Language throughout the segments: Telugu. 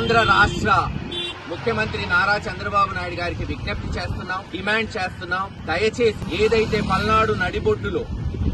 ఆంధ్ర రాష్ట్ర ముఖ్యమంత్రి నారా చంద్రబాబు నాయుడు గారికి విజ్ఞప్తి చేస్తున్నాం, డిమాండ్ చేస్తున్నాం. దయచేసి ఏదైతే పల్నాడు నడిబొడ్డులో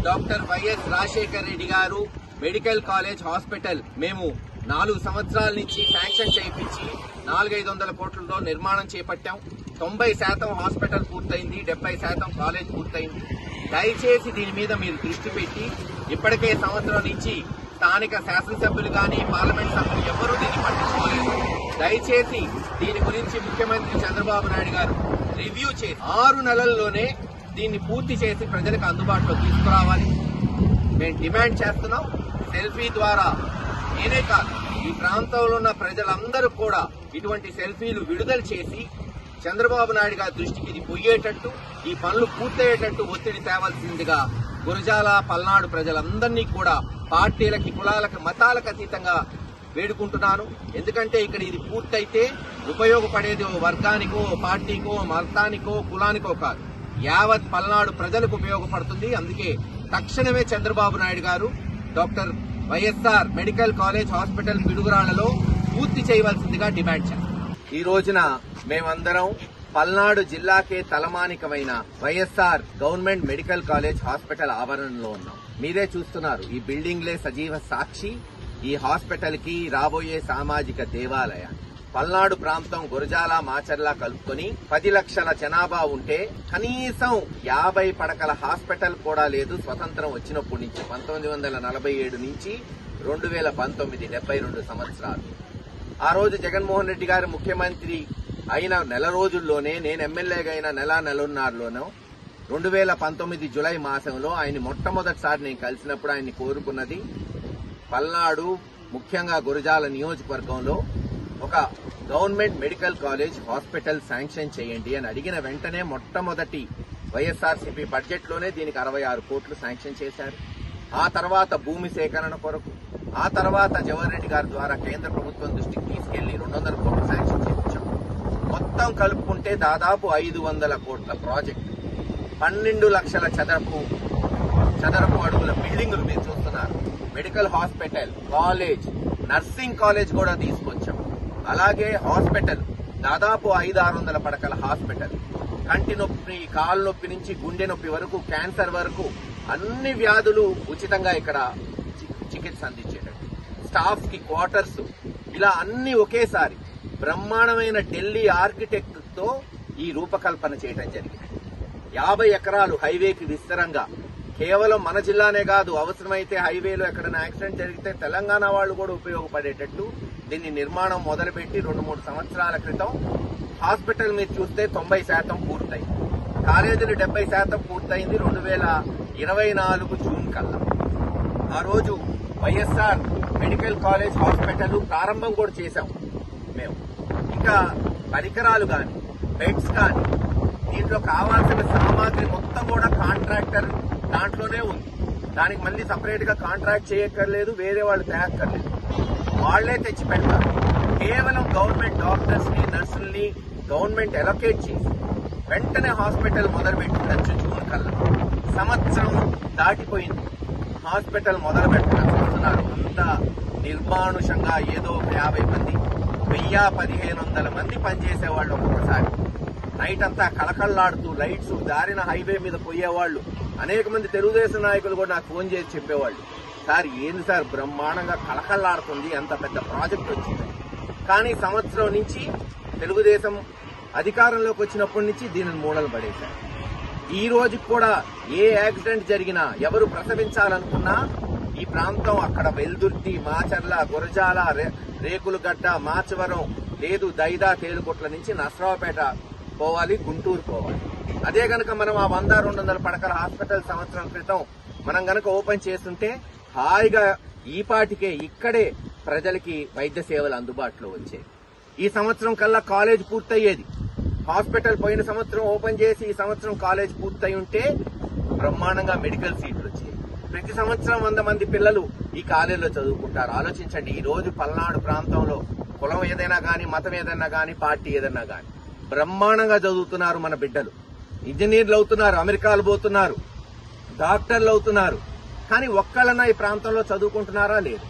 డాక్టర్ వైఎస్ రాజశేఖర రెడ్డి గారు మెడికల్ కాలేజ్ హాస్పిటల్ మేము 4 సంవత్సరాల నుంచి శాంక్షన్ చేయించి 400-500 కోట్లతో నిర్మాణం చేపట్టాం. 90% హాస్పిటల్ పూర్తయింది, 70% కాలేజ్ పూర్తయింది. దయచేసి దీని మీద మీరు దృష్టి పెట్టి, ఇప్పటికే సంవత్సరం నుంచి స్థానిక శాసనసభ్యులు కానీ పార్లమెంట్ సభ్యులు ఎవరూ దీన్ని పట్టించుకోలేదు. దయచేసి దీని గురించి ముఖ్యమంత్రి చంద్రబాబు నాయుడు గారు రివ్యూ చేసి 6 నెలల్లోనే దీన్ని పూర్తి చేసి ప్రజలకు అందుబాటులో తీసుకురావాలి మేము డిమాండ్ చేస్తున్నాం. సెల్ఫీ ద్వారా నేనే కాదు, ఈ ప్రాంతంలో ఉన్న ప్రజలందరూ కూడా ఇటువంటి సెల్ఫీలు విడుదల చేసి చంద్రబాబు నాయుడు గారి దృష్టికి ఇది పోయేటట్టు, ఈ పనులు పూర్తయ్యేటట్టు ఒత్తిడి తేవాల్సిందిగా గురజాల పల్నాడు ప్రజలందరినీ కూడా పార్టీలకి, కులాలకి, మతాలకు అతీతంగా వేడుకుంటున్నాను. ఎందుకంటే ఇక్కడ ఇది పూర్తయితే ఉపయోగపడేది ఓ వర్గానికో, పార్టీకో, మతానికో, కులానికో కాదు, యావత్ పల్నాడు ప్రజలకు ఉపయోగపడుతుంది. అందుకే తక్షణమే చంద్రబాబు నాయుడు గారు doctor YSR medical college hospital పిడుగురాళ్లలో పూర్తి చేయవలసిందిగా డిమాండ్ చేస్తాం. ఈ రోజున మేమందరం పల్నాడు జిల్లాకే తలమానికమైన YSR government medical college hospital ఆవరణలో ఉన్నాం. మీరే చూస్తున్నారు, ఈ బిల్డింగ్లే సజీవ సాక్షి. ఈ హాస్పిటల్ కి రాబోయే సామాజిక దేవాలయం. పల్నాడు ప్రాంతం గురజాల, మాచర్ల కలుపుకొని 10 లక్షల జనాభా ఉంటే కనీసం 50 పడకల హాస్పిటల్ కూడా లేదు. స్వతంత్రం వచ్చినప్పటి నుంచి 1947 నుంచి 2019 72 సంవత్సరాలు. ఆ రోజు జగన్మోహన్ రెడ్డి గారు ముఖ్యమంత్రి అయిన నెల రోజుల్లోనే, నేను ఎమ్మెల్యేగా అయిన నెలన్నరలోనో 2019 జులై మాసంలో ఆయన మొట్టమొదటిసారి నేను కలిసినప్పుడు ఆయన్ని కోరుకున్నది పల్నాడు, ముఖ్యంగా గురజాల నియోజకవర్గంలో ఒక government medical college hospital sanction చేయండి అని అడిగిన వెంటనే మొట్టమొదటి వైఎస్ఆర్సీపీ బడ్జెట్ లోనే దీనికి 66 కోట్లు శాంక్షన్ చేశారు. ఆ తర్వాత భూమి సేకరణ కొరకు, ఆ తర్వాత జవహర్ రెడ్డి గారి ద్వారా కేంద్ర ప్రభుత్వం దృష్టికి తీసుకెళ్లి 200 కోట్లు శాంక్షన్ చేయించాం. మొత్తం కలుపుకుంటే దాదాపు 500 కోట్ల ప్రాజెక్టు, 12 లక్షల చదరపు అడుగుల బిల్డింగులు మీరు చూస్తున్నారు. Medical hospital, college, nursing college కూడా తీసుకొచ్చాం. అలాగే హాస్పిటల్ దాదాపు 500-600 పడకల హాస్పిటల్, కంటి నొప్పి, కాలు నొప్పి నుంచి గుండె నొప్పి వరకు, క్యాన్సర్ వరకు అన్ని వ్యాధులు ఉచితంగా ఇక్కడ చికిత్స అందించేటట్టు, స్టాఫ్ కి క్వార్టర్స్, ఇలా అన్ని ఒకేసారి బ్రహ్మాండమైన ఢిల్లీ ఆర్కిటెక్ట్ తో ఈ రూపకల్పన చేయడం జరిగింది. 50 ఎకరాలు హైవేకి విస్తరంగా, కేవలం మన జిల్లానే కాదు, అవసరమైతే హైవేలో ఎక్కడైనా యాక్సిడెంట్ జరిగితే తెలంగాణ వాళ్ళు కూడా ఉపయోగపడేటట్టు దీన్ని నిర్మాణం మొదలుపెట్టి 2-3 సంవత్సరాల క్రితం హాస్పిటల్ మీరు చూస్తే 90% పూర్తయింది. కాలేజీలు 70% పూర్తయింది 2024 జూన్ కల్లా. ఆ రోజు వైఎస్ఆర్ మెడికల్ కాలేజ్ హాస్పిటల్ ప్రారంభం కూడా చేశాం మేము. ఇంకా పరికరాలు కానీ, బెడ్స్ కానీ, దీంట్లో కావాల్సిన సామాగ్రి మొత్తం కూడా కాంట్రాక్టర్ దాంట్లోనే ఉంది. దానికి మళ్ళీ సపరేట్ గా కాంట్రాక్ట్ చేయక్కర్లేదు, వేరే వాళ్ళు తేక్కర్లేదు, వాళ్లే తెచ్చి పెడతారు. కేవలం గవర్నమెంట్ డాక్టర్స్ ని, నర్సుల్ని గవర్నమెంట్ అలొకేట్ చేసి వెంటనే హాస్పిటల్ మొదలుపెట్టిండొచ్చు. జూన్ కల్లా సంవత్సరం దాటిపోయింది, హాస్పిటల్ మొదలు పెట్టినట్టున్నారు. అంత నిర్మానుషంగా ఏదో 50 మంది, 1000-1500 మంది పనిచేసేవాళ్ళు. ఒక్కొక్కసారి నైట్ అంతా కళకళలాడుతూ లైట్స్, దారిన హైవే మీద పోయేవాళ్లు. అనేక మంది తెలుగుదేశం నాయకులు కూడా నాకు ఫోన్ చేసి చెప్పేవాళ్లు, సార్ ఏంది సార్ బ్రహ్మాండంగా కళకళలాడుతుంది, అంత పెద్ద ప్రాజెక్ట్ వచ్చింది. కానీ సంవత్సరం నుంచి తెలుగుదేశం అధికారంలోకి వచ్చినప్పటి నుంచి దీనిని మూలలు పడేశారు. ఈ రోజుకి కూడా ఏ యాక్సిడెంట్ జరిగినా, ఎవరు ప్రసవించాలనుకున్నా ఈ ప్రాంతం అక్కడ వెల్దుర్తి, మాచర్ల, గురజాల, రేకులగడ్డ, మాచవరం, లేదు దైదా, తేలుకొట్ల నుంచి నర్సరావుపేట పోవాలి, గుంటూరు పోవాలి. అదే గనక మనం ఆ 100-200 పడకల హాస్పిటల్ సంవత్సరం క్రితం మనం గనక ఓపెన్ చేస్తుంటే హాయిగా ఈ పాటికే ఇక్కడే ప్రజలకి వైద్య సేవలు అందుబాటులో వచ్చాయి. ఈ సంవత్సరం కల్లా కాలేజ్ పూర్తయ్యేది. హాస్పిటల్ పోయిన సంవత్సరం ఓపెన్ చేసి ఈ సంవత్సరం కాలేజ్ పూర్తయి ఉంటే బ్రహ్మాండంగా మెడికల్ సీట్లు వచ్చాయి. ప్రతి సంవత్సరం 100 మంది పిల్లలు ఈ కాలేజీలో చదువుకుంటారు. ఆలోచించండి, ఈ రోజు పల్నాడు ప్రాంతంలో కులం ఏదైనా గానీ, మతం ఏదైనా గానీ, పార్టీ ఏదైనా గానీ బ్రహ్మాండంగా చదువుతున్నారు మన బిడ్డలు. ఇంజనీర్లు అవుతున్నారు, అమెరికాలు పోతున్నారు, డాక్టర్లు అవుతున్నారు. కానీ ఒక్కళ్ళన్నా ఈ ప్రాంతంలో చదువుకుంటున్నారా? లేదు.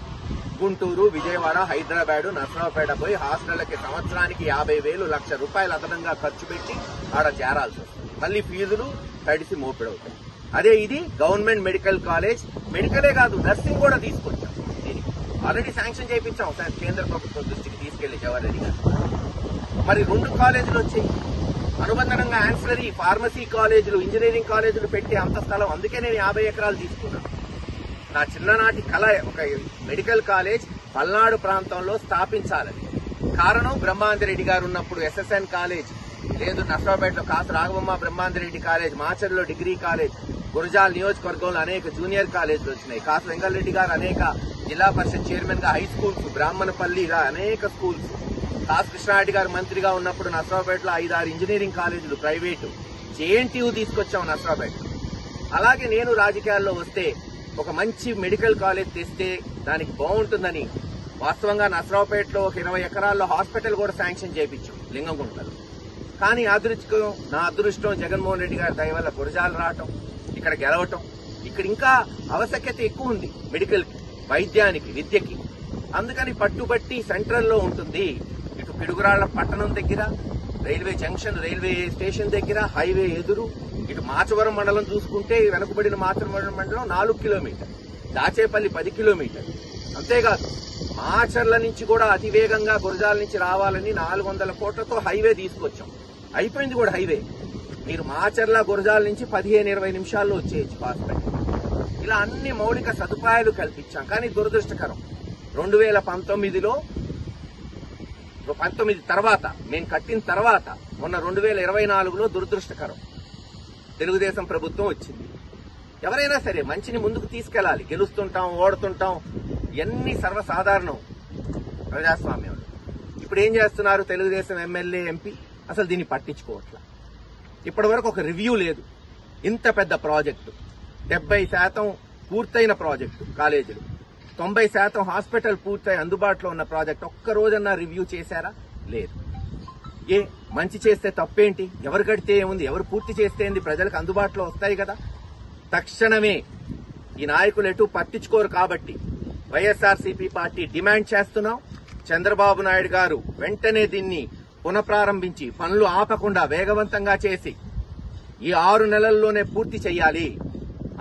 గుంటూరు, విజయవాడ, హైదరాబాద్, నర్సరావుపేట పోయి హాస్టళ్లకి సంవత్సరానికి 50,000 లక్ష రూపాయలు అదనంగా ఖర్చు పెట్టి ఆడ చేరాల్సి వస్తుంది. మళ్ళీ ఫీజులు తడిసి మోపిడవుతాయి. అదే ఇది గవర్నమెంట్ మెడికల్ కాలేజ్. మెడికలే కాదు, నర్సింగ్ కూడా తీసుకొచ్చాం. దీనికి ఆల్రెడీ శాంక్షన్ చేయించాం కేంద్ర ప్రభుత్వం దృష్టికి తీసుకెళ్లి జవహర్ రెడ్డి గారు. మరి 2 కాలేజీలు వచ్చాయి. అనుబంధంగా యాన్సిలరీ ఫార్మసీ కాలేజీలు, ఇంజనీరింగ్ కాలేజీలు పెట్టి అంత స్థలం. అందుకే నేను 50 ఎకరాలు తీసుకున్నాను. నా చిన్ననాటి కళ ఒక మెడికల్ కాలేజ్ పల్నాడు ప్రాంతంలో స్థాపించాలని. కారణం బ్రహ్మాందరెడ్డి గారు ఉన్నప్పుడు SSN కాలేజ్ లేదు, నర్సరావుపేటలో కాసు రాఘవమ్మ బ్రహ్మాందరెడ్డి కాలేజ్, మాచర్లో డిగ్రీ కాలేజ్, గురజాల్ నియోజకవర్గంలో అనేక జూనియర్ కాలేజీలు వచ్చినాయి. కాసు వెంకటరెడ్డి గారు అనేక జిల్లా పరిషత్ చైర్మన్ గా హై స్కూల్స్, బ్రాహ్మణపల్లిగా అనేక స్కూల్స్, కాసు కృష్ణారెడ్డి గారు మంత్రిగా ఉన్నప్పుడు నర్సరావుపేటలో 5-6 ఇంజనీరింగ్ కాలేజీలు ప్రైవేటు, JNTU తీసుకొచ్చాం నర్సరావుపేట. అలాగే నేను రాజకీయాల్లో వస్తే ఒక మంచి మెడికల్ కాలేజ్ తెస్తే దానికి బాగుంటుందని వాస్తవంగా నర్సరావుపేటలో ఒక 20 ఎకరాల్లో హాస్పిటల్ కూడా శాంక్షన్ చేయించాం లింగంగుంటలో. కానీ నా అదృష్టం జగన్మోహన్ రెడ్డి గారి దయ వల్ల గురజాలు రావటం, ఇక్కడ గెలవటం. ఇక్కడ ఇంకా ఆవశ్యకత ఎక్కువ ఉంది మెడికల్కి, వైద్యానికి, విద్యకి. అందుకని పట్టుబట్టి సెంట్రల్లో ఉంటుంది. ఇటు పిడుగురాళ్ల పట్టణం దగ్గర, రైల్వే జంక్షన్, రైల్వే స్టేషన్ దగ్గర, హైవే ఎదురు. ఇటు మాచవరం మండలం చూసుకుంటే వెనుకబడిన మాచవరం మండలం 4 కిలోమీటర్, దాచేపల్లి 10 కిలోమీటర్. అంతేకాదు మాచర్ల నుంచి కూడా అతివేగంగా గురజాల నుంచి రావాలని 400 కోట్లతో హైవే తీసుకొచ్చాం. అయిపోయింది కూడా హైవే. మీరు మాచర్ల గురజాల నుంచి 15-20 నిమిషాల్లో వచ్చేయచ్చు హాస్పిటల్. ఇలా అన్ని మౌలిక సదుపాయాలు కల్పించాం. కానీ దురదృష్టకరం 2019 తర్వాత మేము కట్టిన తర్వాత మొన్న 2024లో దురదృష్టకరం తెలుగుదేశం ప్రభుత్వం వచ్చింది. ఎవరైనా సరే మంచిని ముందుకు తీసుకెళ్లాలి. గెలుస్తుంటాం, ఓడుతుంటాం, ఇవన్నీ సర్వసాధారణం ప్రజాస్వామ్యంలో. ఇప్పుడు ఏం చేస్తున్నారు తెలుగుదేశం ఎమ్మెల్యే, ఎంపీ? అసలు దీన్ని పట్టించుకోవట్లా. ఇప్పటి వరకు ఒక రివ్యూ లేదు. ఇంత పెద్ద ప్రాజెక్టు, 70% పూర్తయిన ప్రాజెక్టు కాలేజీలు, 90% హాస్పిటల్ పూర్తయి అందుబాటులో ఉన్న ప్రాజెక్టు ఒక్క రోజన్నా రివ్యూ చేశారా? లేదు. మంచి చేస్తే తప్పేంటి? ఎవరు కడితే ఏముంది, ఎవరు పూర్తి చేస్తే ఏంది? ప్రజలకు అందుబాటులో వస్తాయి కదా. తక్షణమే ఈ నాయకులు ఎటు పట్టించుకోరు కాబట్టి వైఎస్ఆర్సీపీ పార్టీ డిమాండ్ చేస్తున్నాం. చంద్రబాబు నాయుడు గారు వెంటనే దీన్ని పునఃప్రారంభించి పనులు ఆపకుండా వేగవంతంగా చేసి ఈ 6 నెలల్లోనే పూర్తి చేయాలి,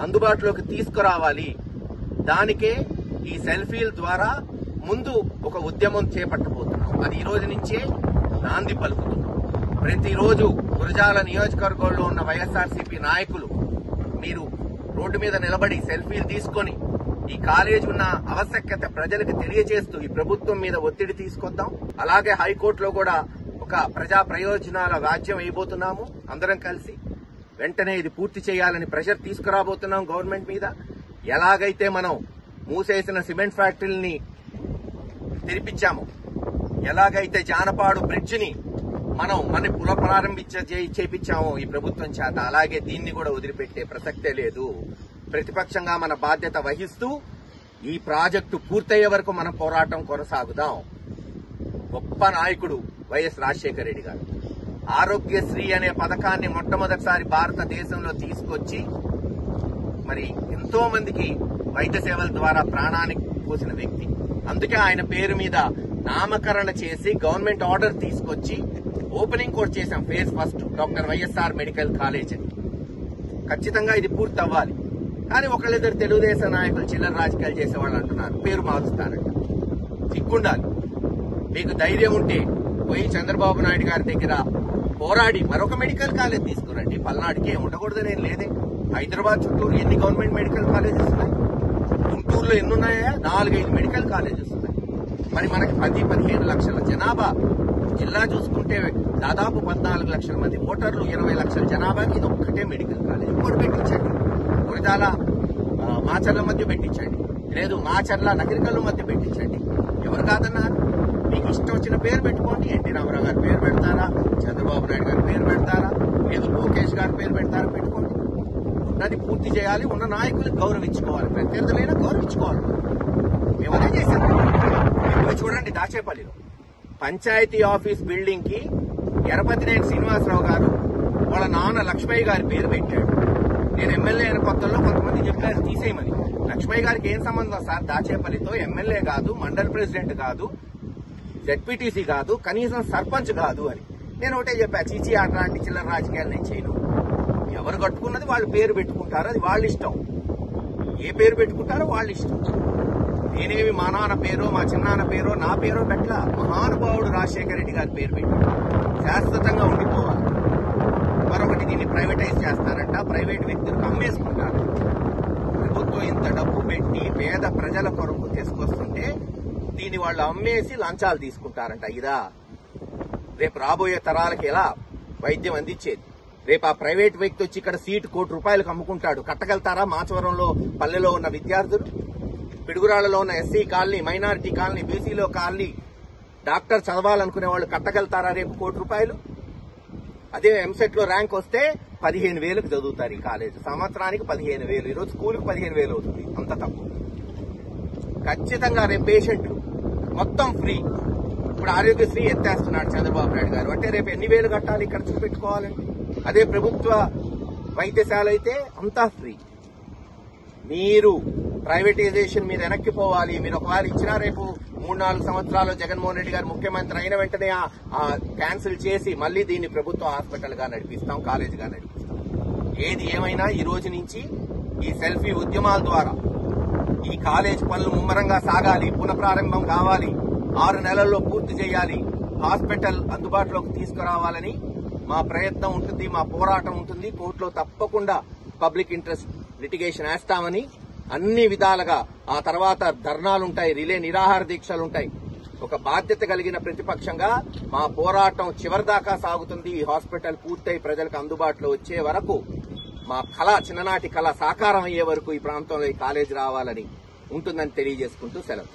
అందుబాటులోకి తీసుకురావాలి. దానికే ఈ సెల్ఫీల ద్వారా ముందు ఒక ఉద్యమం చేపట్టబోతున్నాం. అది ఈ రోజు నుంచే నాంది పలుకుతున్నాం. ప్రతిరోజు గురజాల నియోజకవర్గంలో ఉన్న వైఎస్ఆర్సీపీ నాయకులు మీరు రోడ్డు మీద నిలబడి సెల్ఫీలు తీసుకొని ఈ కాలేజ్ ఉన్న ఆవశ్యకత ప్రజలకు తెలియజేస్తూ ఈ ప్రభుత్వం మీద ఒత్తిడి తీసుకొద్దాం. అలాగే హైకోర్టులో కూడా ఒక ప్రజా ప్రయోజనాల వ్యాజ్యం వేయబోతున్నాము. అందరం కలిసి వెంటనే ఇది పూర్తి చేయాలని ప్రెషర్ తీసుకురాబోతున్నాం గవర్నమెంట్ మీద. ఎలాగైతే మనం మూసేసిన సిమెంట్ ఫ్యాక్టరీని తెరిపించాము, ఎలాగైతే జానపాడు బ్రిడ్జ్ ని మనం చేపించామో ఈ ప్రభుత్వం చేత, అలాగే దీన్ని కూడా వదిలిపెట్టే ప్రసక్తే లేదు. ప్రతిపక్షంగా మన బాధ్యత వహిస్తూ ఈ ప్రాజెక్టు పూర్తయ్యే వరకు మన పోరాటం కొనసాగుదాం. గొప్ప నాయకుడు వైఎస్ రాజశేఖర రెడ్డి గారు ఆరోగ్యశ్రీ అనే పథకాన్ని మొట్టమొదటిసారి భారతదేశంలో తీసుకొచ్చి మరి ఎంతో మందికి వైద్య సేవల ద్వారా ప్రాణానికి పోసిన వ్యక్తి. అందుకే ఆయన పేరు మీద నామకరణ చేసి గవర్నమెంట్ ఆర్డర్ తీసుకొచ్చి ఓపెనింగ్ కూడా చేశాం. Phase 1 doctor YSR medical college అని. ఖచ్చితంగా ఇది పూర్తి అవ్వాలి. కానీ ఒకళ్ళిద్దరు తెలుగుదేశం నాయకులు చిల్లర రాజకీయాలు చేసేవాళ్ళు అంటున్నారు పేరు మారుస్తారంట. సిగ్గుండాలి. మీకు ధైర్యం ఉంటే పోయి చంద్రబాబు నాయుడు గారి దగ్గర పోరాడి మరొక మెడికల్ కాలేజ్ తీసుకురండి. పల్నాడుకి ఉండకూడదని ఏం లేదే. హైదరాబాద్ చుట్టూరు ఎన్ని గవర్నమెంట్ మెడికల్ కాలేజెస్ ఉన్నాయి? గుంటూరులో ఎన్నున్నాయా? 4-5 మెడికల్ కాలేజెస్ ఉన్నాయి. మరి మనకి 10-15 లక్షల జనాభా జిల్లా చూసుకుంటే దాదాపు 14 లక్షల మంది ఓటర్లు, 20 లక్షల జనాభాకి ఇది ఒక్కటే మెడికల్ కాలేజ్. ఇంకోటి పెట్టించండి. గురజాల మాచర్ల మధ్య పెట్టించండి, లేదు మాచర్ల నగరికల్లు మధ్య పెట్టించండి. ఎవరు కాదన్నారు? మీకు ఇష్టం వచ్చిన పేరు పెట్టుకోండి. ఎన్టీ రామారావు గారి పేరు పెడతారా, చంద్రబాబు నాయుడు గారి పేరు పెడతారా, లేదు లోకేష్ గారి పేరు పెడతారా, పెట్టుకోండి. ఉన్నది పూర్తి చేయాలి. ఉన్న నాయకులకు గౌరవించుకోవాలి, ప్రత్యర్థులైనా గౌరవించుకోవాలి. మేమదే చేశారు. మీరు చూడండి, దాచేపల్లిలో పంచాయతీ ఆఫీస్ బిల్డింగ్ కి ఎరపతినేని శ్రీనివాసరావు గారు వాళ్ళ నాన్న లక్ష్మయ్య గారి పేరు పెట్టాడు. నేను ఎమ్మెల్యే అయిన కొత్తల్లో కొంతమంది చెప్పారు తీసేయమని. లక్ష్మయ్య గారికి ఏం సంబంధం సార్ దాచేపల్లితో? ఎమ్మెల్యే కాదు, మండల్ ప్రెసిడెంట్ కాదు, జెడ్పీటీసీ కాదు, కనీసం సర్పంచ్ కాదు అని. నేను ఒకటే చెప్పా, చీచి అట్లాంటి చిల్లర రాజకీయాలు నేను చేయను. ఎవరు కట్టుకున్నది వాళ్ళు పేరు పెట్టుకుంటారు, అది వాళ్ళ ఇష్టం. ఏ పేరు పెట్టుకుంటారో వాళ్ళ ఇష్టం. నేనేమి మా నాన్న పేరో మా చిన్నాన్న పేరో నా పేరో పెట్టలా. మహానుభావుడు రాజశేఖర రెడ్డి గారి పేరు పెట్టి శాశ్వతంగా ఉండిపోవాలి. మరొకటి, దీన్ని ప్రైవేటైజ్ చేస్తారంట, ప్రైవేట్ వ్యక్తులకు అమ్మేసుకుంటారు. ప్రభుత్వం ఇంత డబ్బు పెట్టి పేద ప్రజల కొరకు తీసుకొస్తుంటే దీన్ని వాళ్ళు అమ్మేసి లంచాలు తీసుకుంటారంట. ఇదా రేపు రాబోయే తరాలకి ఎలా వైద్యం అందించేది? రేపు ఆ ప్రైవేట్ వ్యక్తి వచ్చి ఇక్కడ సీటు ₹1,00,00,000 అమ్ముకుంటాడు. కట్టగలుగుతారా? మాచవరంలో పల్లెలో ఉన్న విద్యార్థులు, పిడుగురాళ్లలో ఉన్న ఎస్సీ కాలనీ, మైనారిటీ కాలనీ, బీసీలో కాలనీ డాక్టర్ చదవాలనుకునే వాళ్ళు కట్టగలుగుతారా రేపు ₹1,00,00,000? అదే ఎంసెట్ లో ర్యాంక్ వస్తే 15,000కి చదువుతారు ఈ కాలేజ్. సంవత్సరానికి 15,000. ఈరోజు స్కూల్కి 15,000 అవుతుంది. అంత తక్కువ. ఖచ్చితంగా రేపు పేషెంట్లు మొత్తం ఫ్రీ. ఇప్పుడు ఆరోగ్యశ్రీ ఎత్తేస్తున్నాడు చంద్రబాబు నాయుడు గారు. అంటే రేపు ఎన్ని వేలు కట్టాలి ఇక్కడ చూపెట్టుకోవాలండి? అదే ప్రభుత్వ వైద్యశాల అయితే అంతా ఫ్రీ. మీరు ప్రైవేటైజేషన్ మీద వెనక్కిపోవాలి. మీరు ఒకవేళ ఇచ్చినా రేపు 3-4 సంవత్సరాలు జగన్మోహన్ రెడ్డి గారు ముఖ్యమంత్రి అయిన వెంటనే క్యాన్సిల్ చేసి మళ్లీ దీన్ని ప్రభుత్వ హాస్పిటల్ గా నడిపిస్తాం, కాలేజీగా నడిపిస్తాం. ఏది ఏమైనా ఈ రోజు నుంచి ఈ సెల్ఫీ ఉద్యమాల ద్వారా ఈ కాలేజ్ పనులు ముమ్మరంగా సాగాలి, పునఃప్రారంభం కావాలి, 6 నెలల్లో పూర్తి చేయాలి, హాస్పిటల్ అందుబాటులోకి తీసుకురావాలని మా ప్రయత్నం ఉంటుంది, మా పోరాటం ఉంటుంది. కోర్టులో తప్పకుండా పబ్లిక్ ఇంట్రెస్ట్ లిటిగేషన్ వేస్తామని అన్ని విధాలుగా. ఆ తర్వాత ధర్నాలుంటాయి, రిలే నిరాహార దీక్షలుంటాయి. ఒక బాధ్యత కలిగిన ప్రతిపక్షంగా మా పోరాటం చివరిదాకా సాగుతుంది. ఈ హాస్పిటల్ పూర్తయి ప్రజలకు అందుబాటులో వచ్చే వరకు, మా కళ, చిన్ననాటి కళ సాకారం అయ్యే వరకు ఈ ప్రాంతంలో ఈ కాలేజీ రావాలని ఉంటుందని తెలియజేసుకుంటూ సెలవు.